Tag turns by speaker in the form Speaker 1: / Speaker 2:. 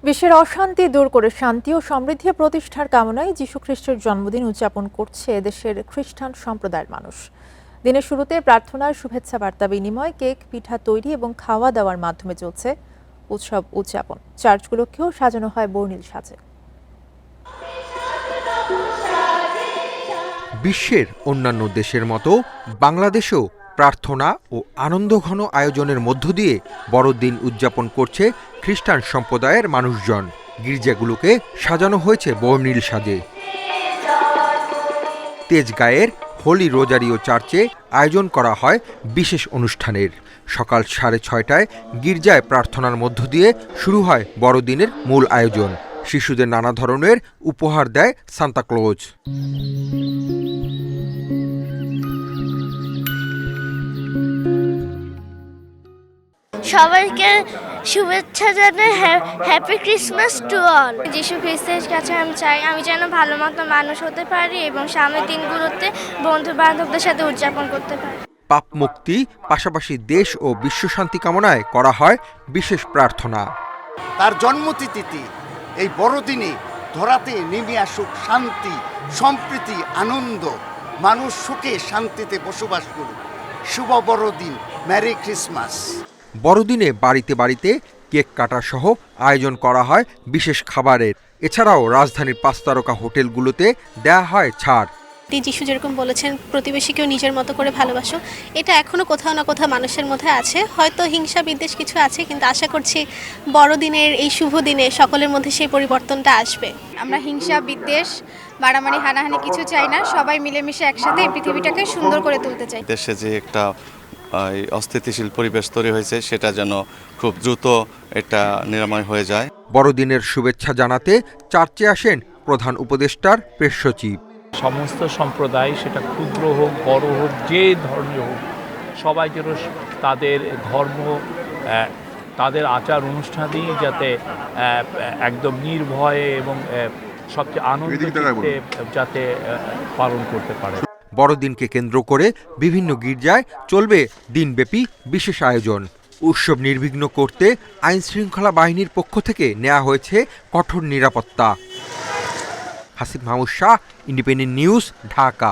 Speaker 1: বিশ্বের অশান্তি দূর করে শান্তি ও সমৃদ্ধি প্রতিষ্ঠার কামনায় যীশু খ্রিস্টের জন্মদিন উদযাপন করছে দেশের খ্রিস্টান সম্প্রদায়ের মানুষ। দিনের শুরুতে প্রার্থনার শুভেচ্ছা বার্তা বিনিময়, কেক, পিঠা তৈরি এবং খাওয়া দাওয়ার মাধ্যমে চলছে উৎসব উদযাপন। চার্চগুলোকেও সাজানো হয় বর্ণিল সাজে।
Speaker 2: বিশ্বের অন্যান্য দেশের মতো বাংলাদেশেও প্রার্থনা ও আনন্দঘন আয়োজনের মধ্য দিয়ে বড়দিন উদযাপন করছে খ্রিস্টান সম্প্রদায়ের মানুষজন। গির্জাগুলোকে সাজানো হয়েছে বর্ণিল সাজে। তেজগাঁয়ের হোলি রোজারিও চার্চে আয়োজন করা হয় বিশেষ অনুষ্ঠানের। সকাল 6:30টায় গির্জায় প্রার্থনার মধ্য দিয়ে শুরু হয় বড়দিনের মূল আয়োজন। শিশুদের নানা ধরনের উপহার দেয় সান্তা ক্লজ।
Speaker 3: সবাইকে শুভেচ্ছা জানাই, হ্যাপি ক্রিসমাস টু অল। যিশু খ্রিস্টের কাছে আমি যেন ভালো মতো মানুষ হতে পারি এবং সামনের দিনগুলোতে বন্ধু বান্ধবদের সাথে উদযাপন করতে পারি।
Speaker 2: পাপ মুক্তি, পাশাপাশি দেশ ও বিশ্ব শান্তি কামনায় করা হয় বিশেষ প্রার্থনা।
Speaker 4: তার জন্মতিথিতে এই বড়দিনে ধরাতে নেমে আসুক শান্তি, সম্প্রীতি, আনন্দ, মানুষ সুখে শান্তিতে বসবাস করুক। শুভ বড়দিন, মেরি ক্রিসমাস।
Speaker 2: বড়দিনে বাড়িতে বাড়িতে কেক কাটা সহ আয়োজন করা হয় বিশেষ খাবারের। এছাড়াও রাজধানীর 5 তারকা হোটেলগুলোতে দেয়া হয় ছাড়।
Speaker 5: যিশু যেরকম বলেছেন প্রতিবেশীকেও নিজের মতো করে ভালোবাসো, এটা এখনো কোথাও না কোথাও মানুষের মধ্যে আছে। হয়তো হিংসা বিদ্বেষ কিছু আছে, কিন্তু আশা করছি বড়দিনের এই শুভ দিনে সকলের মধ্যে সেই পরিবর্তনটা আসবে।
Speaker 6: আমরা হিংসা বিদ্বেষ মারামারি হানাহানি কিছু চাই না, সবাই মিলেমিশে একসাথে এই পৃথিবীটাকে সুন্দর করে তুলতে চাই।
Speaker 7: দেশে যে একটা অস্থিতিশীল পরিবেশ তৈরি হয়েছে, সেটা যেন খুব দ্রুত এটা নিরাময় হয়ে যায়।
Speaker 2: বড়দিনের শুভেচ্ছা জানাতে চার্চে আসেন প্রধান উপদেষ্টার প্রেস সচিব।
Speaker 8: সমস্ত সম্প্রদায়, সেটা ক্ষুদ্র হোক বড় হোক, যে ধর্মীয় হোক, সবাই যেন তাদের ধর্ম, তাদের আচার অনুষ্ঠানই যাতে একদম নির্ভয়ে এবং সবচেয়ে আনন্দিত যাতে পালন করতে পারে।
Speaker 2: বড়দিনকে কেন্দ্র করে বিভিন্ন গির্জায় চলবে দিনব্যাপী বিশেষ আয়োজন। উৎসব নির্বিঘ্ন করতে আইনশৃঙ্খলা বাহিনীর পক্ষ থেকে নেওয়া হয়েছে কঠোর নিরাপত্তা। Hasib Mahmud Shah, independent news, Dhaka.